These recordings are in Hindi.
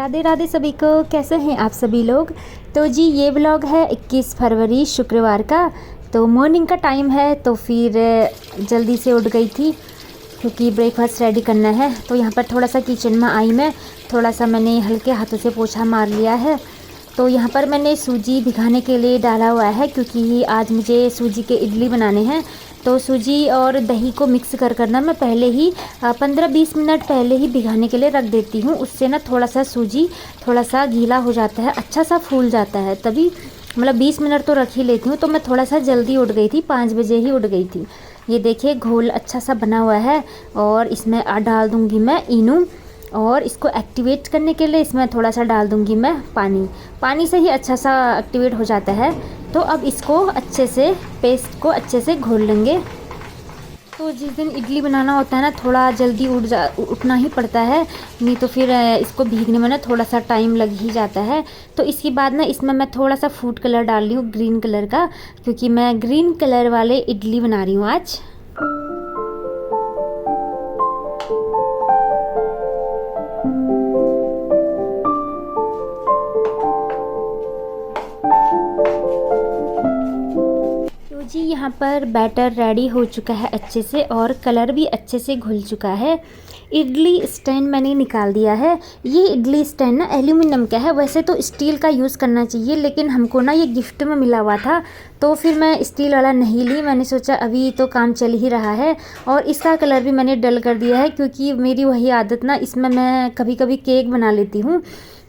राधे राधे सभी को। कैसे हैं आप सभी लोग। तो जी ये व्लॉग है 21 फरवरी शुक्रवार का। तो मॉर्निंग का टाइम है, तो फिर जल्दी से उठ गई थी क्योंकि ब्रेकफास्ट रेडी करना है। तो यहाँ पर थोड़ा सा किचन में आई मैं, थोड़ा सा मैंने हल्के हाथों से पोछा मार लिया है। तो यहाँ पर मैंने सूजी भिगाने के लिए डाला हुआ है क्योंकि आज मुझे सूजी के इडली बनाने हैं। तो सूजी और दही को मिक्स करना मैं पहले ही 15-20 मिनट पहले ही भिगाने के लिए रख देती हूँ। उससे ना थोड़ा सा सूजी थोड़ा सा गीला हो जाता है, अच्छा सा फूल जाता है, तभी मतलब 20 मिनट तो रख ही लेती हूँ। तो मैं थोड़ा सा जल्दी उठ गई थी, 5 बजे ही उठ गई थी। ये देखिए घोल अच्छा सा बना हुआ है और इसमें डाल दूँगी मैं इनो, और इसको एक्टिवेट करने के लिए इसमें थोड़ा सा डाल दूंगी मैं पानी से ही अच्छा सा एक्टिवेट हो जाता है। तो अब इसको अच्छे से पेस्ट को अच्छे से घोल लेंगे। तो जिस दिन इडली बनाना होता है ना, थोड़ा जल्दी उठना ही पड़ता है, नहीं तो फिर इसको भीगने में ना थोड़ा सा टाइम लग ही जाता है। तो इसके बाद ना इसमें मैं थोड़ा सा फूड कलर डाल रही हूँ, ग्रीन कलर का, क्योंकि मैं ग्रीन कलर वाले इडली बना रही हूँ आज। जी यहाँ पर बैटर रेडी हो चुका है अच्छे से और कलर भी अच्छे से घुल चुका है। इडली स्टैंड मैंने निकाल दिया है। ये इडली स्टैंड ना एल्यूमिनियम का है, वैसे तो स्टील का यूज़ करना चाहिए, लेकिन हमको ना ये गिफ्ट में मिला हुआ था, तो फिर मैं स्टील वाला नहीं ली। मैंने सोचा अभी तो काम चल ही रहा है। और इसका कलर भी मैंने डल कर दिया है क्योंकि मेरी वही आदत ना, इसमें मैं कभी कभी केक बना लेती हूँ।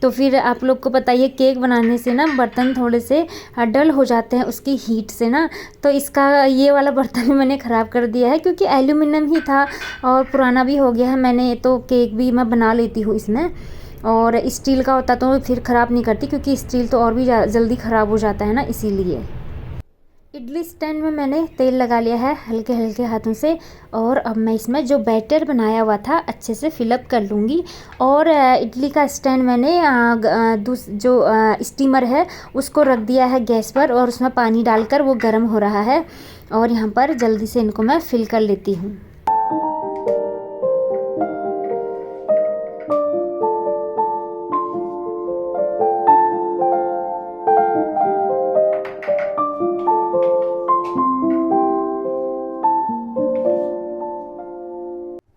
तो फिर आप लोग को बताइए, केक बनाने से ना बर्तन थोड़े से डल हो जाते हैं उसकी हीट से ना। तो इसका ये वाला बर्तन भी मैंने ख़राब कर दिया है क्योंकि एल्यूमिनियम ही था और पुराना भी हो गया है। मैंने तो केक भी मैं बना लेती हूँ इसमें, और स्टील का होता तो फिर ख़राब नहीं करती क्योंकि स्टील तो और भी जल्दी ख़राब हो जाता है ना, इसीलिए। इडली स्टैंड में मैंने तेल लगा लिया है हल्के हल्के हाथों से, और अब मैं इसमें जो बैटर बनाया हुआ था अच्छे से फिलअप कर लूँगी। और इडली का स्टैंड मैंने जो स्टीमर है उसको रख दिया है गैस पर, और उसमें पानी डालकर वो गर्म हो रहा है। और यहाँ पर जल्दी से इनको मैं फिल कर लेती हूँ।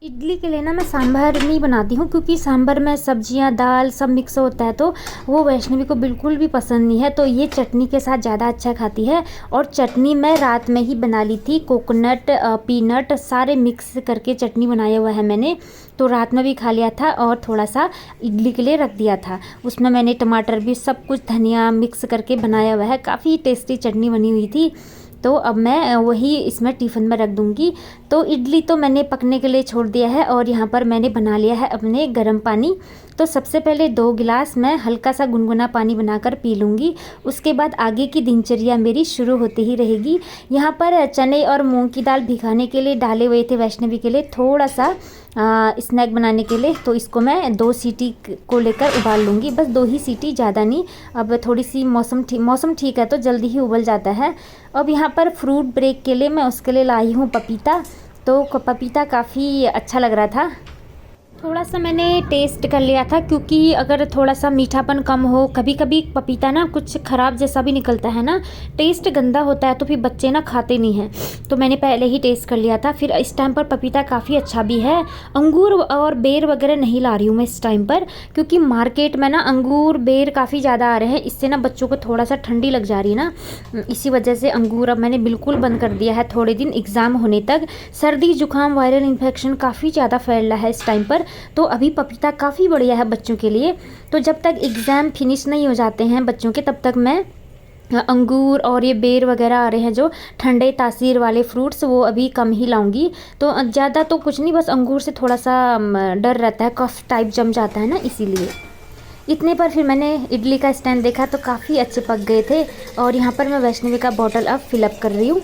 इडली के लिए ना मैं सांभर नहीं बनाती हूँ क्योंकि सांभर में सब्जियाँ दाल सब मिक्स होता है, तो वो वैष्णवी को बिल्कुल भी पसंद नहीं है। तो ये चटनी के साथ ज़्यादा अच्छा खाती है। और चटनी मैं रात में ही बना ली थी, कोकोनट पीनट सारे मिक्स करके चटनी बनाया हुआ है मैंने, तो रात में भी खा लिया था और थोड़ा सा इडली के लिए रख दिया था। उसमें मैंने टमाटर भी सब कुछ धनिया मिक्स करके बनाया हुआ है, काफ़ी टेस्टी चटनी बनी हुई थी। तो अब मैं वही इसमें टिफ़िन में रख दूँगी। तो इडली तो मैंने पकने के लिए छोड़ दिया है और यहाँ पर मैंने बना लिया है अपने गर्म पानी। तो सबसे पहले 2 गिलास मैं हल्का सा गुनगुना पानी बनाकर पी लूँगी, उसके बाद आगे की दिनचर्या मेरी शुरू होती ही रहेगी। यहाँ पर चने और मूंग की दाल भिगाने के लिए डाले हुए थे वैष्णवी के लिए, थोड़ा सा स्नैक बनाने के लिए। तो इसको मैं 2 सीटी को लेकर उबाल लूँगी, बस 2 ही सीटी, ज़्यादा नहीं। अब थोड़ी सी मौसम ठीक है तो जल्दी ही उबल जाता है। अब यहाँ पर फ्रूट ब्रेक के लिए मैं उसके लिए लाई हूँ पपीता। तो पपीता काफ़ी अच्छा लग रहा था। थोड़ा सा मैंने टेस्ट कर लिया था क्योंकि अगर थोड़ा सा मीठापन कम हो, कभी कभी पपीता ना कुछ ख़राब जैसा भी निकलता है ना, टेस्ट गंदा होता है तो फिर बच्चे ना खाते नहीं हैं। तो मैंने पहले ही टेस्ट कर लिया था। फिर इस टाइम पर पपीता काफ़ी अच्छा भी है। अंगूर और बेर वगैरह नहीं ला रही हूँ मैं इस टाइम पर, क्योंकि मार्केट में ना अंगूर बेर काफ़ी ज़्यादा आ रहे हैं, इससे ना बच्चों को थोड़ा सा ठंडी लग जा रही है ना, इसी वजह से अंगूर अब मैंने बिल्कुल बंद कर दिया है थोड़े दिन एग्ज़ाम होने तक। सर्दी जुकाम वायरल इन्फेक्शन काफ़ी ज़्यादा फैल रहा है इस टाइम पर, तो अभी पपीता काफ़ी बढ़िया है बच्चों के लिए। तो जब तक एग्ज़ाम फिनिश नहीं हो जाते हैं बच्चों के, तब तक मैं अंगूर और ये बेर वगैरह आ रहे हैं जो ठंडे तासीर वाले फ्रूट्स, वो अभी कम ही लाऊंगी। तो ज़्यादा तो कुछ नहीं, बस अंगूर से थोड़ा सा डर रहता है, कफ टाइप जम जाता है ना, इसीलिए। इतने पर फिर मैंने इडली का स्टैंड देखा तो काफ़ी अच्छे पक गए थे। और यहाँ पर मैं वैष्णवी का बॉटल अब फिलअप कर रही हूँ।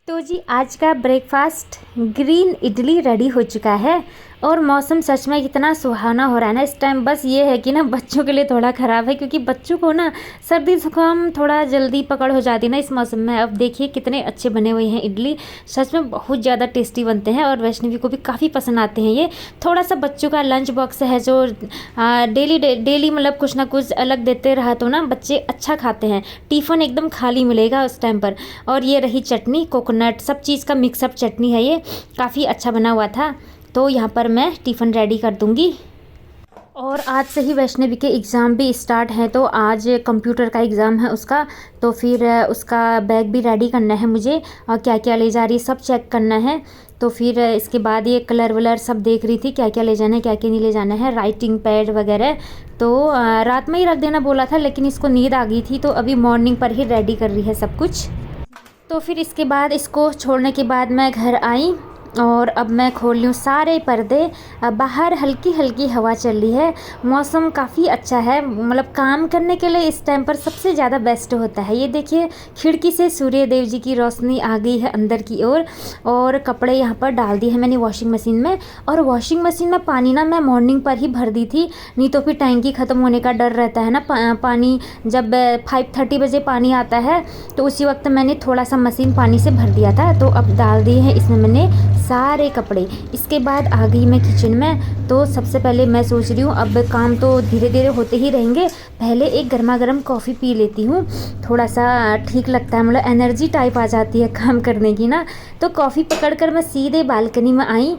तो जी आज का ब्रेकफास्ट ग्रीन इडली रेडी हो चुका है। और मौसम सच में कितना सुहाना हो रहा है ना इस टाइम। बस ये है कि ना बच्चों के लिए थोड़ा ख़राब है, क्योंकि बच्चों को ना सर्दी ज़ुकाम थोड़ा जल्दी पकड़ हो जाती है ना इस मौसम में। अब देखिए कितने अच्छे बने हुए हैं इडली, सच में बहुत ज़्यादा टेस्टी बनते हैं और वैष्णवी को भी काफ़ी पसंद आते हैं ये। थोड़ा सा बच्चों का लंच बॉक्स है जो डेली मतलब कुछ ना कुछ अलग देते रहा तो ना बच्चे अच्छा खाते हैं। टिफ़िन एकदम खाली मिलेगा उस टाइम पर। और ये रही चटनी, कोकोनट सब चीज़ का मिक्सअप चटनी है ये, काफ़ी अच्छा बना हुआ था। तो यहाँ पर मैं टिफ़िन रेडी कर दूँगी। और आज से ही वैष्णवी के एग्ज़ाम भी स्टार्ट हैं, तो आज कंप्यूटर का एग्ज़ाम है उसका, तो फिर उसका बैग भी रेडी करना है मुझे और क्या क्या ले जा रही है सब चेक करना है। तो फिर इसके बाद ये कलर वलर सब देख रही थी, क्या क्या ले जाना है क्या क्या नहीं ले जाना है, राइटिंग पैड वगैरह। तो रात में ही रख देना बोला था, लेकिन इसको नींद आ गई थी तो अभी मॉर्निंग पर ही रेडी कर रही है सब कुछ। तो फिर इसके बाद इसको छोड़ने के बाद मैं घर आई और अब मैं खोल रही हूँ सारे पर्दे। अब बाहर हल्की हल्की हवा चल रही है, मौसम काफ़ी अच्छा है, मतलब काम करने के लिए इस टाइम पर सबसे ज़्यादा बेस्ट होता है। ये देखिए खिड़की से सूर्य देव जी की रोशनी आ गई है अंदर की ओर। और कपड़े यहाँ पर डाल दिए हैं मैंने वॉशिंग मशीन में। और वॉशिंग मशीन में पानी ना मैं मॉर्निंग पर ही भर दी थी, नहीं तो फिर टैंकी ख़त्म होने का डर रहता है ना। पानी जब 5:30 बजे पानी आता है तो उसी वक्त मैंने थोड़ा सा मशीन पानी से भर दिया था। तो अब डाल दिए हैं इसमें मैंने सारे कपड़े। इसके बाद आ गई मैं किचन में। तो सबसे पहले मैं सोच रही हूँ अब काम तो धीरे धीरे होते ही रहेंगे, पहले एक गर्मा गर्म कॉफ़ी पी लेती हूँ, थोड़ा सा ठीक लगता है, मतलब एनर्जी टाइप आ जाती है काम करने की ना। तो कॉफ़ी पकड़ कर मैं सीधे बालकनी में आई।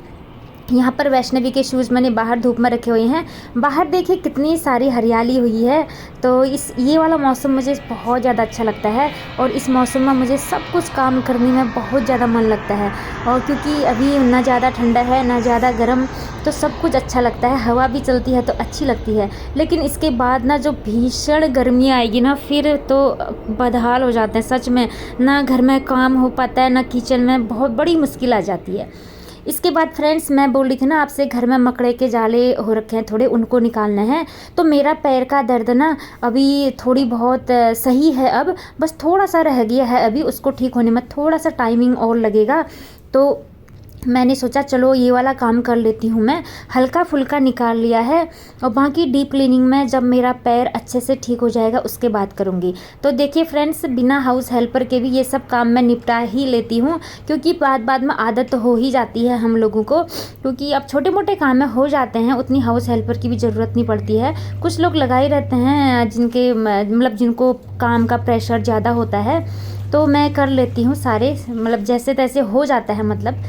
यहाँ पर वैष्णवी के शूज़ मैंने बाहर धूप में रखे हुए हैं। बाहर देखिए कितनी सारी हरियाली हुई है। तो ये वाला मौसम मुझे बहुत ज़्यादा अच्छा लगता है और इस मौसम में मुझे सब कुछ काम करने में बहुत ज़्यादा मन लगता है। और क्योंकि अभी ना ज़्यादा ठंडा है ना ज़्यादा गर्म, तो सब कुछ अच्छा लगता है, हवा भी चलती है तो अच्छी लगती है। लेकिन इसके बाद ना जो भीषण गर्मी आएगी ना फिर तो बदहाल हो जाते हैं सच में, ना घर में काम हो पाता है ना किचन में, बहुत बड़ी मुश्किल आ जाती है। इसके बाद फ्रेंड्स मैं बोल रही थी ना आपसे, घर में मकड़े के जाले हो रखे हैं थोड़े, उनको निकालना है। तो मेरा पैर का दर्द ना अभी थोड़ी बहुत सही है, अब बस थोड़ा सा रह गया है, अभी उसको ठीक होने में थोड़ा सा टाइमिंग और लगेगा। तो मैंने सोचा चलो ये वाला काम कर लेती हूँ मैं, हल्का फुल्का निकाल लिया है और बाकी डीप क्लीनिंग में जब मेरा पैर अच्छे से ठीक हो जाएगा उसके बाद करूँगी। तो देखिए फ्रेंड्स, बिना हाउस हेल्पर के भी ये सब काम मैं निपटा ही लेती हूँ, क्योंकि बाद में आदत तो हो ही जाती है हम लोगों को, क्योंकि अब छोटे मोटे काम में हो जाते हैं, उतनी हाउस हेल्पर की भी ज़रूरत नहीं पड़ती है। कुछ लोग लगाए रहते हैं जिनके मतलब जिनको काम का प्रेशर ज़्यादा होता है, तो मैं कर लेती हूँ सारे, मतलब जैसे तैसे हो जाता है। मतलब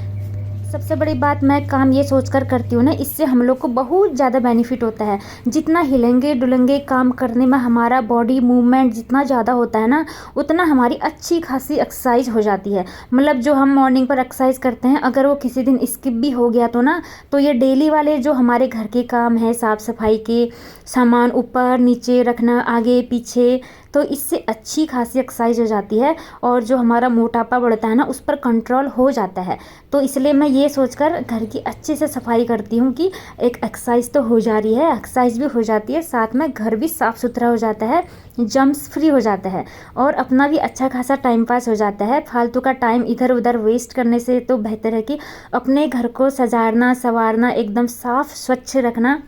सबसे बड़ी बात मैं काम ये सोचकर करती हूँ ना, इससे हम लोग को बहुत ज़्यादा बेनिफिट होता है। जितना हिलेंगे डुलेंगे काम करने में, हमारा बॉडी मूवमेंट जितना ज़्यादा होता है ना, उतना हमारी अच्छी खासी एक्सरसाइज हो जाती है। मतलब जो हम मॉर्निंग पर एक्सरसाइज करते हैं, अगर वो किसी दिन स्किप भी हो गया तो ना, तो ये डेली वाले जो हमारे घर के काम है, साफ़ सफाई के सामान ऊपर नीचे रखना, आगे पीछे, तो इससे अच्छी खासी एक्सरसाइज हो जाती है और जो हमारा मोटापा बढ़ता है ना उस पर कंट्रोल हो जाता है। तो इसलिए मैं ये सोचकर घर की अच्छे से सफाई करती हूँ कि एक एक्सरसाइज तो हो जा रही है, एक्सरसाइज भी हो जाती है, साथ में घर भी साफ़ सुथरा हो जाता है, जम्स फ्री हो जाता है और अपना भी अच्छा खासा टाइम पास हो जाता है। फालतू का टाइम इधर उधर वेस्ट करने से तो बेहतर है कि अपने घर को सजाना संवारना, एकदम साफ़ स्वच्छ रखना,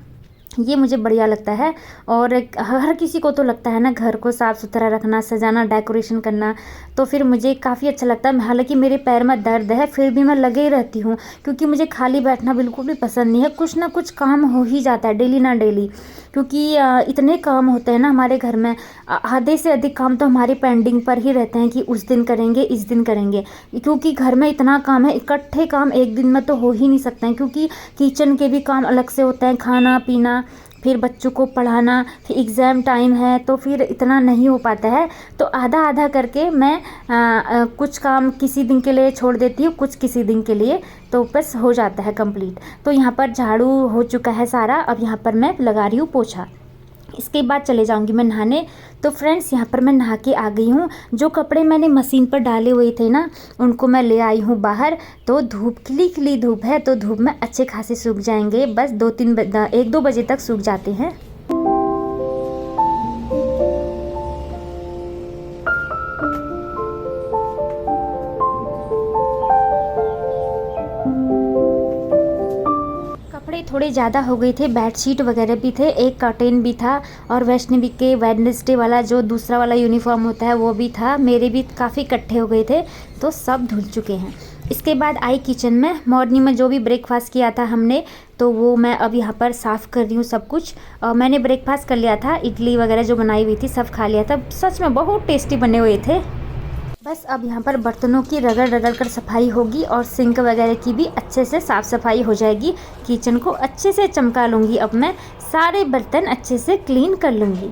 ये मुझे बढ़िया लगता है। और हर किसी को तो लगता है ना घर को साफ़ सुथरा रखना, सजाना, डेकोरेशन करना, तो फिर मुझे काफ़ी अच्छा लगता है। हालांकि मेरे पैर में दर्द है फिर भी मैं लगे ही रहती हूँ, क्योंकि मुझे खाली बैठना बिल्कुल भी पसंद नहीं है। कुछ ना कुछ काम हो ही जाता है डेली ना डेली, क्योंकि इतने काम होते हैं ना हमारे घर में, आधे से अधिक काम तो हमारे पेंडिंग पर ही रहते हैं कि उस दिन करेंगे इस दिन करेंगे, क्योंकि घर में इतना काम है, इकट्ठे काम एक दिन में तो हो ही नहीं सकते हैं, क्योंकि किचन के भी काम अलग से होते हैं, खाना पीना, फिर बच्चों को पढ़ाना, फिर एग्ज़ाम टाइम है, तो फिर इतना नहीं हो पाता है। तो आधा आधा करके मैं कुछ काम किसी दिन के लिए छोड़ देती हूँ, कुछ किसी दिन के लिए, तो बस हो जाता है कंप्लीट। तो यहाँ पर झाड़ू हो चुका है सारा, अब यहाँ पर मैं लगा रही हूँ पोछा। इसके बाद चले जाऊंगी मैं नहाने। तो फ्रेंड्स यहाँ पर मैं नहा के आ गई हूँ। जो कपड़े मैंने मशीन पर डाले हुए थे ना, उनको मैं ले आई हूँ बाहर। तो धूप खिली खिली धूप है, तो धूप में अच्छे खासे सूख जाएंगे, बस 1-2 बजे तक सूख जाते हैं। थोड़े ज़्यादा हो गए थे। बेडशीट वगैरह भी थे, एक कर्टेन भी था और वैष्णवी के वेडनेसडे वाला जो दूसरा वाला यूनिफॉर्म होता है वो भी था। मेरे भी काफ़ी इकट्ठे हो गए थे, तो सब धुल चुके हैं। इसके बाद आई किचन में। मॉर्निंग में जो भी ब्रेकफास्ट किया था हमने, तो वो मैं अब यहाँ पर साफ़ कर रही हूँ सब कुछ। मैंने ब्रेकफास्ट कर लिया था, इडली वगैरह जो बनाई हुई थी सब खा लिया था। सच में बहुत टेस्टी बने हुए थे। बस अब यहाँ पर बर्तनों की रगड़ रगड़ कर सफाई होगी और सिंक वगैरह की भी अच्छे से साफ़ सफाई हो जाएगी। किचन को अच्छे से चमका लूँगी। अब मैं सारे बर्तन अच्छे से क्लीन कर लूँगी।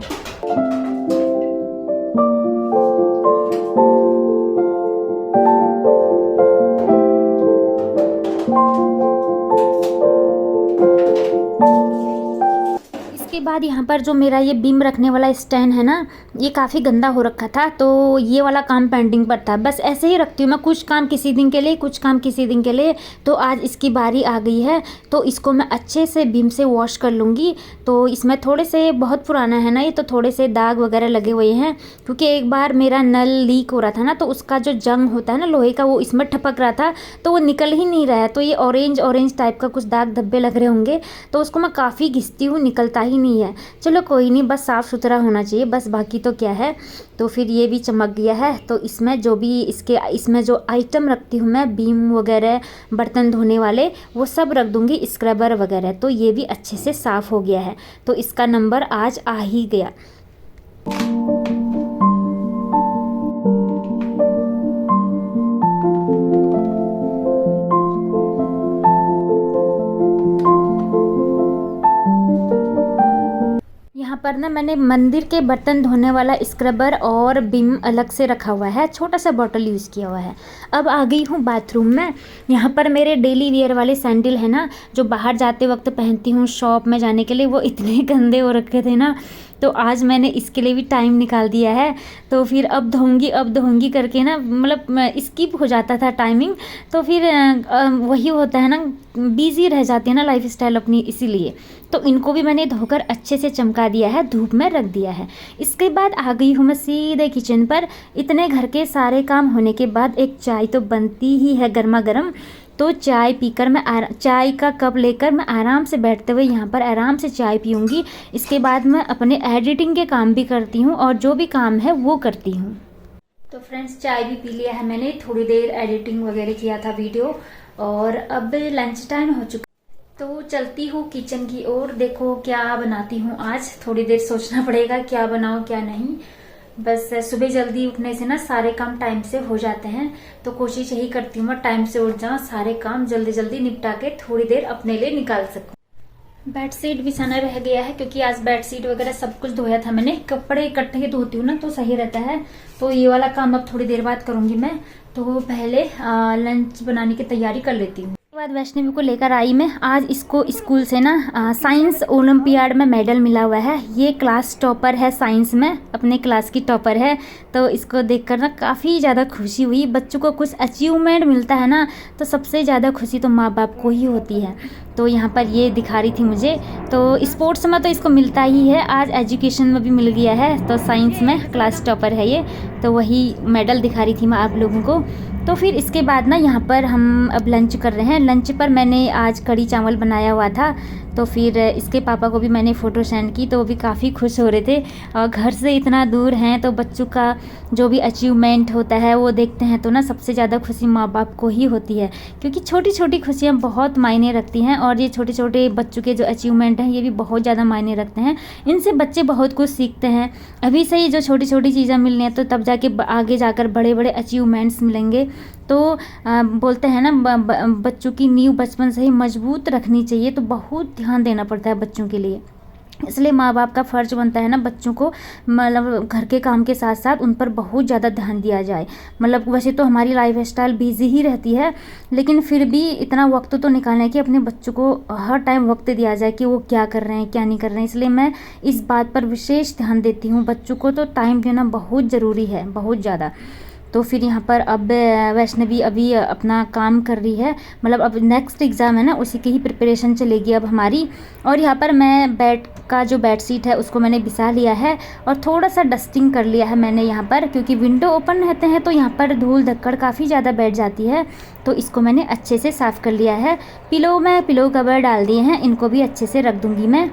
इसके बाद यहाँ पर जो मेरा ये बीम रखने वाला स्टैंड है ना, ये काफ़ी गंदा हो रखा था, तो ये वाला काम पेंडिंग पर था। बस ऐसे ही रखती हूँ मैं, कुछ काम किसी दिन के लिए, कुछ काम किसी दिन के लिए। तो आज इसकी बारी आ गई है, तो इसको मैं अच्छे से बीम से वॉश कर लूँगी। तो इसमें थोड़े से, बहुत पुराना है ना ये, तो थोड़े से दाग वगैरह लगे हुए हैं, क्योंकि एक बार मेरा नल लीक हो रहा था ना, तो उसका जो जंग होता है ना लोहे का, वो इसमें ठपक रहा था, तो वो निकल ही नहीं रहा है। तो ये ऑरेंज टाइप का कुछ दाग धब्बे लग रहे होंगे, तो उसको मैं काफ़ी घिसती हूँ, निकलता ही नहीं है। चलो कोई नहीं, बस साफ़ सुथरा होना चाहिए बस, बाकी तो क्या है। तो फिर ये भी चमक गया है। तो इसमें जो भी इसमें जो आइटम रखती हूँ मैं, बीम वगैरह, बर्तन धोने वाले, वो सब रख दूँगी, स्क्रबर वगैरह। तो ये भी अच्छे से साफ़ हो गया है, तो इसका नंबर आज आ ही गया। यहाँ पर ना मैंने मंदिर के बर्तन धोने वाला स्क्रबर और बिम अलग से रखा हुआ है, छोटा सा बॉटल यूज़ किया हुआ है। अब आ गई हूँ बाथरूम में। यहाँ पर मेरे डेली वेयर वाले सैंडल है ना, जो बाहर जाते वक्त पहनती हूँ शॉप में जाने के लिए, वो इतने गंदे हो रखे थे ना, तो आज मैंने इसके लिए भी टाइम निकाल दिया है। तो फिर अब धोऊंगी करके ना, मतलब स्किप हो जाता था टाइमिंग, तो फिर वही होता है ना, बिज़ी रह जाती है ना लाइफ स्टाइल अपनी, इसीलिए। तो इनको भी मैंने धोकर अच्छे से चमका दिया है, धूप में रख दिया है। इसके बाद आ गई हूँ मैं सीधे किचन पर। इतने घर के सारे काम होने के बाद एक चाय तो बनती ही है गर्मा गर्म। तो चाय पीकर चाय का कप लेकर मैं आराम से बैठते हुए यहाँ पर आराम से चाय पीऊँगी। इसके बाद मैं अपने एडिटिंग के काम भी करती हूँ और जो भी काम है वो करती हूँ। तो फ्रेंड्स, चाय भी पी लिया है मैंने, थोड़ी देर एडिटिंग वगैरह किया था वीडियो, और अब लंच टाइम हो चुका। तो चलती हूँ किचन की ओर, देखो क्या बनाती हूँ आज। थोड़ी देर सोचना पड़ेगा क्या बनाऊँ क्या नहीं। बस सुबह जल्दी उठने से ना सारे काम टाइम से हो जाते हैं, तो कोशिश यही करती हूँ मैं टाइम से उठ जाऊँ, सारे काम जल्दी जल्दी निपटा के थोड़ी देर अपने लिए निकाल सकूँ। बेडशीट बिछाना रह गया है, क्योंकि आज बेडशीट वगैरह सब कुछ धोया था मैंने। कपड़े इकट्ठे धोती हूँ ना तो सही रहता है, तो ये वाला काम अब थोड़ी देर बाद करूंगी मैं। तो पहले लंच बनाने की तैयारी कर लेती हूँ। बाद वैष्णवी को लेकर आई मैं। आज इसको स्कूल से ना साइंस ओलंपियाड में मेडल मिला हुआ है। ये क्लास टॉपर है साइंस में, अपने क्लास की टॉपर है। तो इसको देखकर ना काफ़ी ज़्यादा खुशी हुई। बच्चों को कुछ अचीवमेंट मिलता है ना, तो सबसे ज़्यादा खुशी तो माँ बाप को ही होती है। तो यहाँ पर ये दिखा रही थी मुझे। तो स्पोर्ट्स में तो इसको मिलता ही है, आज एजुकेशन में भी मिल गया है। तो साइंस में क्लास टॉपर है ये, तो वही मेडल दिखा रही थी मैं आप लोगों को। तो फिर इसके बाद ना यहाँ पर हम अब लंच कर रहे हैं। लंच पर मैंने आज कढ़ी चावल बनाया हुआ था, तो फिर इसके पापा को भी मैंने फ़ोटो सेंड की, तो वो भी काफ़ी खुश हो रहे थे। और घर से इतना दूर हैं, तो बच्चों का जो भी अचीवमेंट होता है वो देखते हैं, तो ना सबसे ज़्यादा खुशी माँ बाप को ही होती है, क्योंकि छोटी छोटी खुशियाँ बहुत मायने रखती हैं। और ये छोटे छोटे बच्चों के जो अचीवमेंट हैं ये भी बहुत ज़्यादा मायने रखते हैं। इनसे बच्चे बहुत कुछ सीखते हैं। अभी से ही जो छोटी छोटी चीज़ें मिल रही हैं, तो तब जाके आगे जाकर बड़े बड़े अचीवमेंट्स मिलेंगे। तो बोलते हैं ना, बच्चों की नींव बचपन से ही मजबूत रखनी चाहिए, तो बहुत ध्यान देना पड़ता है बच्चों के लिए। इसलिए माँ बाप का फ़र्ज बनता है ना, बच्चों को मतलब घर के काम के साथ साथ उन पर बहुत ज़्यादा ध्यान दिया जाए। मतलब वैसे तो हमारी लाइफ स्टाइल बिजी ही रहती है, लेकिन फिर भी इतना वक्त तो निकालना है कि अपने बच्चों को हर टाइम वक्त दिया जाए कि वो क्या कर रहे हैं क्या नहीं कर रहे हैं। इसलिए मैं इस बात पर विशेष ध्यान देती हूँ। बच्चों को तो टाइम देना बहुत ज़रूरी है, बहुत ज़्यादा। तो फिर यहाँ पर अब वैष्णवी अभी अपना काम कर रही है, मतलब अब नेक्स्ट एग्ज़ाम है ना, उसी की ही प्रिपरेशन चलेगी अब हमारी। और यहाँ पर मैं बेड का जो बेडशीट है उसको मैंने बिछा लिया है और थोड़ा सा डस्टिंग कर लिया है मैंने यहाँ पर, क्योंकि विंडो ओपन रहते हैं तो यहाँ पर धूल धक्कड़ काफ़ी ज़्यादा बैठ जाती है। तो इसको मैंने अच्छे से साफ़ कर लिया है। पिलो कवर डाल दिए हैं, इनको भी अच्छे से रख दूँगी मैं।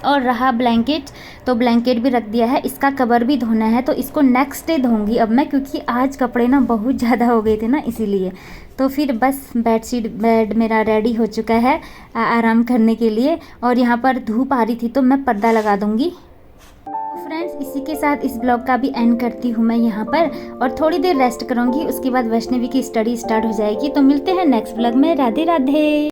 और रहा ब्लैंकेट, तो ब्लैंकेट भी रख दिया है, इसका कवर भी धोना है, तो इसको नेक्स्ट डे धोऊंगी अब मैं, क्योंकि आज कपड़े ना बहुत ज़्यादा हो गए थे ना इसीलिए। तो फिर बस बेड मेरा रेडी हो चुका है आराम करने के लिए। और यहाँ पर धूप आ रही थी तो मैं पर्दा लगा दूँगी। फ्रेंड्स, इसी के साथ इस ब्लॉग का भी एंड करती हूँ मैं यहाँ पर, और थोड़ी देर रेस्ट करूँगी, उसके बाद वैष्णवी की स्टडी स्टार्ट हो जाएगी। तो मिलते हैं नेक्स्ट ब्लॉग में। राधे राधे।